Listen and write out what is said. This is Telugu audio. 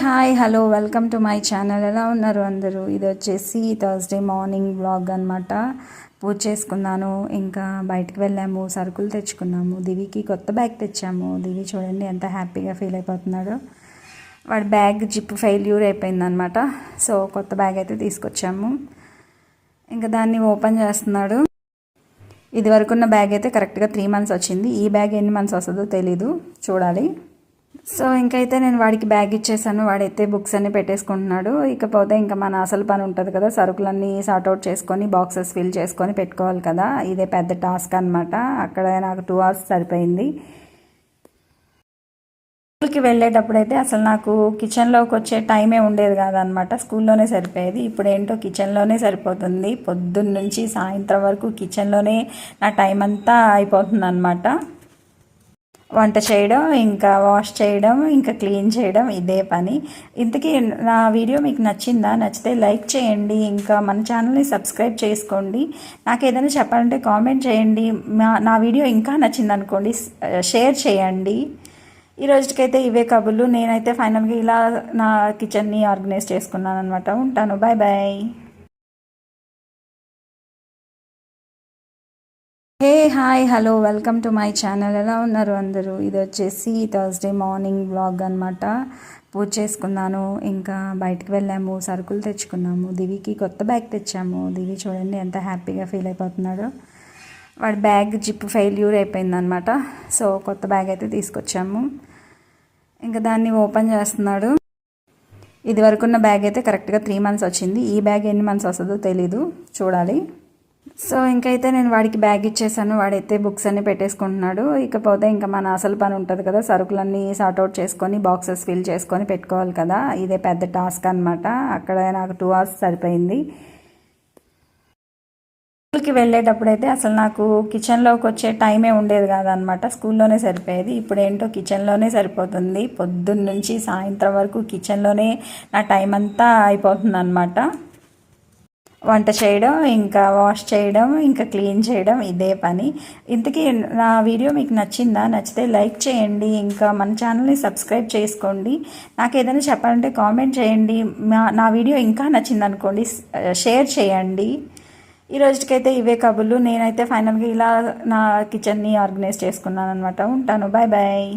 Hi hello welcome to my channel. ఎలా ఉన్నారు అందరూ? ఇది వచ్చేసి థర్స్డే మార్నింగ్ వ్లాగ్ అనమాట. పూజ చేసుకున్నాను, ఇంకా బయటకు వెళ్ళాము, సరుకులు తెచ్చుకున్నాము. దివికి కొత్త బ్యాగ్ తెచ్చాము. దివి చూడండి ఎంత హ్యాపీగా ఫీల్ అయిపోతున్నాడో. వాడి బ్యాగ్ జిప్ ఫెయిల్యూర్ అయిపోయిందనమాట. సో కొత్త బ్యాగ్ అయితే తీసుకొచ్చాము. ఇంకా దాన్ని ఓపెన్ చేస్తున్నాడు. ఇది వరకున్న బ్యాగ్ అయితే కరెక్ట్గా 3 months వచ్చింది. ఈ బ్యాగ్ ఎన్ని మంత్స్ వస్తుందో తెలీదు, చూడాలి. సో ఇంకైతే నేను వాడికి బ్యాగ్ ఇచ్చేసాను. వాడైతే బుక్స్ అన్నీ పెట్టేసుకుంటున్నాడు. ఇకపోతే ఇంకా మన అసలు పని ఉంటుంది కదా, సరుకులన్నీ సార్ట్అవుట్ చేసుకొని బాక్సెస్ ఫిల్ చేసుకొని పెట్టుకోవాలి కదా. ఇదే పెద్ద టాస్క్ అనమాట. అక్కడ నాకు 2 hours సరిపోయింది. స్కూల్కి వెళ్ళేటప్పుడు అయితే అసలు నాకు కిచెన్లోకి వచ్చే టైమే ఉండేది కాదనమాట. స్కూల్లోనే సరిపోయేది. ఇప్పుడు ఏంటో కిచెన్లోనే సరిపోతుంది. పొద్దున్న నుంచి సాయంత్రం వరకు కిచెన్లోనే నా టైం అంతా అయిపోతుంది అనమాట. వంట చేయడం, ఇంకా వాష్ చేయడం, ఇంకా క్లీన్ చేయడం, ఇదే పని. ఇంతకీ నా వీడియో మీకు నచ్చిందా? నచ్చితే లైక్ చేయండి, ఇంకా మన ఛానల్ని సబ్స్క్రైబ్ చేసుకోండి. నాకు ఏదైనా చెప్పాలంటే కామెంట్ చేయండి. నా వీడియో ఇంకా నచ్చింది అనుకోండి, షేర్ చేయండి. ఈ రోజుకైతే ఇవే కబుర్లు. నేనైతే ఫైనల్గా ఇలా నా కిచెన్ని ఆర్గనైజ్ చేసుకున్నాను అనమాట. ఉంటాను, bye bye. Hi hello welcome to my channel. ఎలా ఉన్నారు అందరూ? ఇది వచ్చేసి థర్స్డే మార్నింగ్ వ్లాగ్ అనమాట. పూజ చేసుకున్నాను, ఇంకా బయటకు వెళ్ళాము, సరుకులు తెచ్చుకున్నాము. దివికి కొత్త బ్యాగ్ తెచ్చాము. దివి చూడండి ఎంత హ్యాపీగా ఫీల్ అయిపోతున్నాడో. వాడి బ్యాగ్ జిప్ ఫెయిల్యూర్ అయిపోయిందనమాట. సో కొత్త బ్యాగ్ అయితే తీసుకొచ్చాము. ఇంకా దాన్ని ఓపెన్ చేస్తున్నాడు. ఇది వరకున్న బ్యాగ్ అయితే కరెక్ట్గా 3 months వచ్చింది. ఈ బ్యాగ్ ఎన్ని మంత్స్ వస్తుందో తెలీదు, చూడాలి. సో ఇంకైతే నేను వాడికి బ్యాగ్ ఇచ్చేసాను. వాడైతే బుక్స్ అన్నీ పెట్టేసుకుంటున్నాడు. ఇకపోతే ఇంకా మన అసలు పని ఉంటుంది కదా, సరుకులన్నీ సార్ట్అవుట్ చేసుకొని బాక్సెస్ ఫిల్ చేసుకొని పెట్టుకోవాలి కదా. ఇదే పెద్ద టాస్క్ అనమాట. అక్కడ నాకు 2 hours సరిపోయింది. స్కూల్కి వెళ్ళేటప్పుడు అయితే అసలు నాకు కిచెన్లోకి వచ్చే టైమే ఉండేది కాదనమాట. స్కూల్లోనే సరిపోయేది. ఇప్పుడు ఏంటో కిచెన్లోనే సరిపోతుంది. పొద్దున్న నుంచి సాయంత్రం వరకు కిచెన్లోనే నా టైం అంతా అయిపోతుంది అనమాట. వంట చేయడం, ఇంకా వాష్ చేయడం, ఇంకా క్లీన్ చేయడం, ఇదే పని. ఇంతకీ నా వీడియో మీకు నచ్చిందా? నచ్చితే లైక్ చేయండి, ఇంకా మన ఛానల్ని సబ్స్క్రైబ్ చేసుకోండి. నాకు ఏదైనా చెప్పాలంటే కామెంట్ చేయండి. నా వీడియో ఇంకా నచ్చింది అనుకోండి, షేర్ చేయండి. ఈ రోజుకైతే ఇవే కబుర్లు. నేనైతే ఫైనల్గా ఇలా నా కిచెన్ని ఆర్గనైజ్ చేసుకున్నాను అనమాట. ఉంటాను, బాయ్ బాయ్.